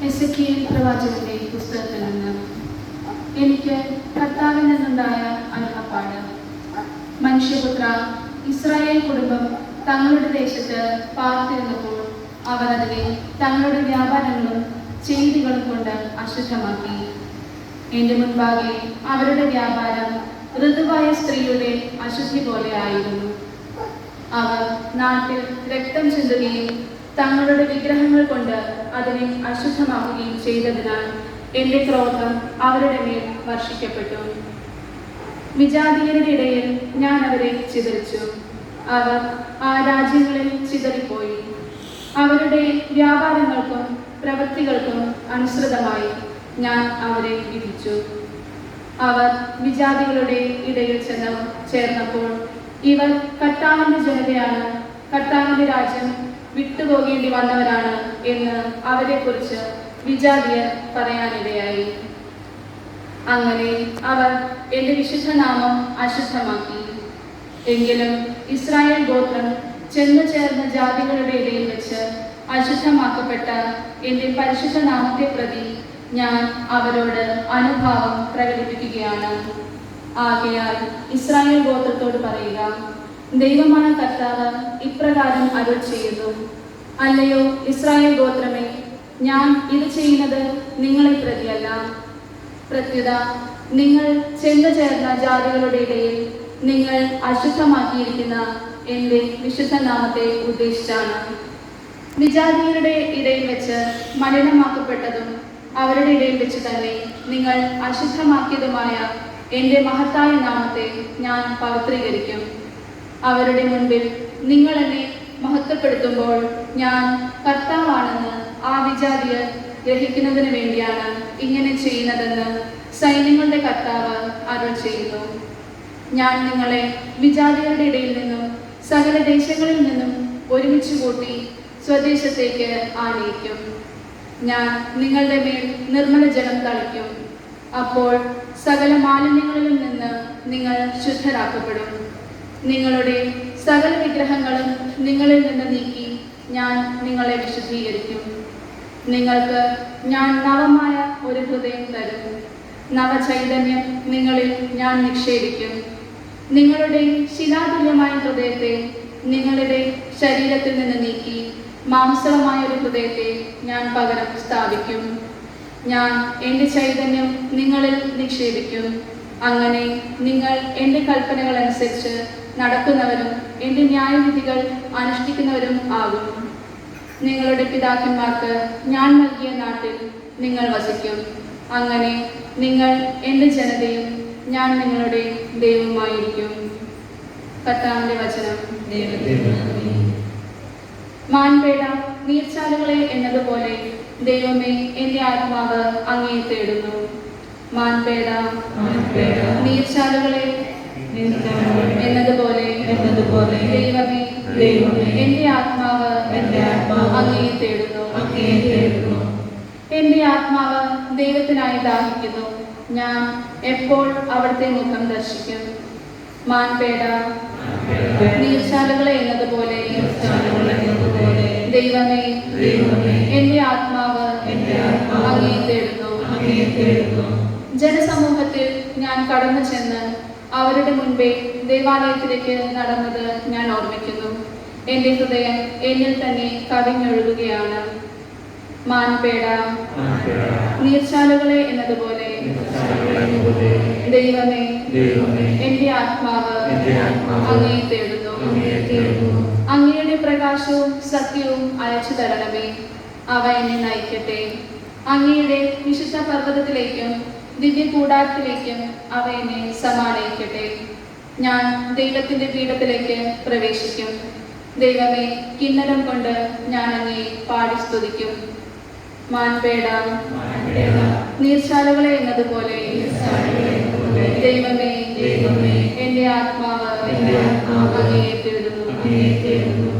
Ezekiel പ്രവാചകന്റെ പുസ്തകത്തിൽ നിന്ന് എനിക്ക് കർത്താവിൽ നിന്നുണ്ടായ അരുളപ്പാട്. മനുഷ്യപുത്ര, ഇസ്രായേൽ കുടുംബം തങ്ങളുടെ ദേശത്ത് പാർത്തിരുന്നപ്പോൾ അവർ അതിനെ തങ്ങളുടെ വ്യാപാരങ്ങളും ചെയ്തികളും കൊണ്ട് അശുദ്ധമാക്കി. എന്റെ മുൻപാകെ അവരുടെ വ്യാപാരം ഋതുവായ സ്ത്രീയുടെ അശുദ്ധി പോലെ ആയിരുന്നു. അവർ നാട്ടിൽ രക്തം ചിന്തുകയും തങ്ങളുടെ വിഗ്രഹങ്ങൾ കൊണ്ട് അതിനെ അശുദ്ധമാക്കുകയും ചെയ്തതിനാൽ എന്റെ ക്രോധം അവരുടെ മേൽ വർഷിക്കപ്പെട്ടു. വിജാതീയരുടെ ഇടയിൽ ഞാൻ അവരെ ചിതറിച്ചു. അവർ ആ രാജ്യങ്ങളിൽ ചിതറിപ്പോയി. അവരുടെ വ്യാപാരങ്ങൾക്കും പ്രവൃത്തികൾക്കും അനുസൃതമായി ഞാൻ അവരെ വിധിച്ചു. അവർ വിജാതികളുടെ ഇടയിൽ ചേർന്നപ്പോൾ ഇവർ കർത്താവിന്റെ ജനതയാണ്, കർത്താവിന്റെ രാജ്യം വിട്ടുപോകേണ്ടി വന്നവരാണ് എന്ന് അവരെക്കുറിച്ച് വിജാതിയർ പറയാനിടയായി. അങ്ങനെ അവർ എന്റെ വിശുദ്ധനാമം അശുദ്ധമാക്കി. എങ്കിലും ഇസ്രായേൽ ഗോത്രം ചെന്നു ചേർന്ന ജാതികളുടെ ഇടയിൽ വെച്ച് അശുദ്ധമാക്കപ്പെട്ട എന്റെ പരിശുദ്ധ നാമത്തെ പ്രതി ഞാൻ അവരോട് അനുഭാവം പ്രകടിപ്പിക്കുകയാണ്. ആകയാൽ ഇസ്രായേൽ ഗോത്രത്തോട് പറയുക, ദൈവമായ കർത്താവ് ഇപ്രകാരം അരുൾ ചെയ്യുന്നു: അല്ലയോ ഇസ്രായേൽ ഗോത്രമേ, ഞാൻ ഇത് ചെയ്യുന്നത് നിങ്ങളെ പ്രതിയല്ല. പ്രത്യുത നിങ്ങൾ ചെന്നു ചേർന്ന ജാതികളുടെ ഇടയിൽ നിങ്ങൾ അശുദ്ധമാക്കിയിരിക്കുന്ന എന്റെ വിശുദ്ധ നാമത്തെ ഉദ്ദേശിച്ചാണ്. വിജാതിയരുടെ ഇടയിൽ വെച്ച് മലിനമാക്കപ്പെട്ടതും അവരുടെ ഇടയിൽ വെച്ച് തന്നെ നിങ്ങൾ അശുദ്ധമാക്കിയതുമായ എന്റെ മഹത്തായ നാമത്തെ ഞാൻ പവിത്രീകരിക്കും. അവരുടെ മുൻപിൽ നിങ്ങൾ എന്നെ മഹത്വപ്പെടുത്തുമ്പോൾ ഞാൻ കർത്താവാണെന്ന് ആ വിജാതിയർ ഗ്രഹിക്കുന്നതിന് വേണ്ടിയാണ് ഇങ്ങനെ ചെയ്യുന്നതെന്ന് സൈന്യങ്ങളുടെ കർത്താവ് അരുൾ ചെയ്യുന്നു. ഞാൻ നിങ്ങളെ വിജാതിയരുടെ ഇടയിൽ നിന്നും സകല ദേശങ്ങളിൽ നിന്നും ഒരുമിച്ച് കൂട്ടി സ്വദേശത്തേക്ക് ആനയിക്കും. ഞാൻ നിങ്ങളുടെ മേൽ നിർമ്മല ജലം തളിക്കും. അപ്പോൾ സകല മാലിന്യങ്ങളിലും നിന്ന് നിങ്ങൾ ശുദ്ധരാക്കപ്പെടും. നിങ്ങളുടെ സകല വിഗ്രഹങ്ങളും നിങ്ങളിൽ നിന്ന് നീക്കി ഞാൻ നിങ്ങളെ വിശുദ്ധീകരിക്കും. നിങ്ങൾക്ക് ഞാൻ നവമായ ഒരു ഹൃദയം തരും. നവചൈതന്യം നിങ്ങളിൽ ഞാൻ നിക്ഷേപിക്കും. നിങ്ങളുടെ ശിലാതുല്യമായ ഹൃദയത്തെ നിങ്ങളുടെ ശരീരത്തിൽ നിന്ന് നീക്കി മാംസളമായ ഒരു ഹൃദയത്തെ ഞാൻ പകരം സ്ഥാപിക്കും. ഞാൻ എൻ്റെ ചൈതന്യം നിങ്ങളിൽ നിക്ഷേപിക്കും. അങ്ങനെ നിങ്ങൾ എൻ്റെ കൽപ്പനകൾ അനുസരിച്ച് നടക്കുന്നവരും എൻ്റെ ന്യായവിധികൾ അനുഷ്ഠിക്കുന്നവരും ആകും. നിങ്ങളുടെ പിതാക്കന്മാർക്ക് ഞാൻ നൽകിയ നാട്ടിൽ നിങ്ങൾ വസിക്കും. അങ്ങനെ നിങ്ങൾ എൻ്റെ ജനതയും ഞാൻ നിങ്ങളുടെ ദൈവമായിരിക്കും. കർത്താവിന്റെ വചനം. മാൻപേട നീർച്ചാലുകളെ എന്നതുപോലെ ദൈവമേ, എൻ്റെ ആത്മാവ് അങ്ങയെ തേടുന്നു. മാൻപേട നീർച്ചാലുകളെ എന്നതുപോലെ ദൈവമേ, എൻ്റെ ആത്മാവ് അങ്ങയെ തേടുന്നു. എൻ്റെ ആത്മാവ് ദൈവത്തിനായി ദാഹിക്കുന്നു. ഞാൻ എപ്പോൾ അവിടുത്തെ മുഖം ദർശിക്കും. മാൻപേട നീർച്ചാലുകളെ എന്നതുപോലെ ദൈവമേ, എൻ്റെ ആത്മാവ് അങ്ങയെ തേടുന്നു. ജനസമൂഹത്തിൽ ഞാൻ കടന്നു ചെന്ന് അവരുടെ മുൻപേ ദേവാലയത്തിലേക്ക് നടന്നത് ഞാൻ ഓർമ്മിക്കുന്നു. എൻ്റെ ഹൃദയം എന്നിൽ തന്നെ കവിഞ്ഞൊഴുകുകയാണ്. മാൻപേട നീർച്ചാലുകളെ എന്നതുപോലെ ദൈവമേ, എൻ്റെ ആത്മാവ് അങ്ങയെ തേടുന്നു. അങ്ങയുടെ പ്രകാശവും സത്യവും അയച്ചു തരണമേ. അവ എന്നെ നയിക്കട്ടെ. അങ്ങയുടെ വിശുദ്ധ പർവ്വതത്തിലേക്കും ദിവ്യ കൂടാരത്തിലേക്കും അവ എന്നെ സമാനയിക്കട്ടെ. ഞാൻ ദൈവത്തിന്റെ പീഠത്തിലേക്ക് പ്രവേശിക്കും. ദൈവമേ, കിന്നരം കൊണ്ട് ഞാൻ അങ്ങയെ പാടി സ്തുതിക്കും. മാൻപേട നീർച്ചാലുകളെ എന്നതുപോലെ ദൈവമേ, എൻ്റെ ആത്മാവ് അങ്ങയെ തേടുന്നു.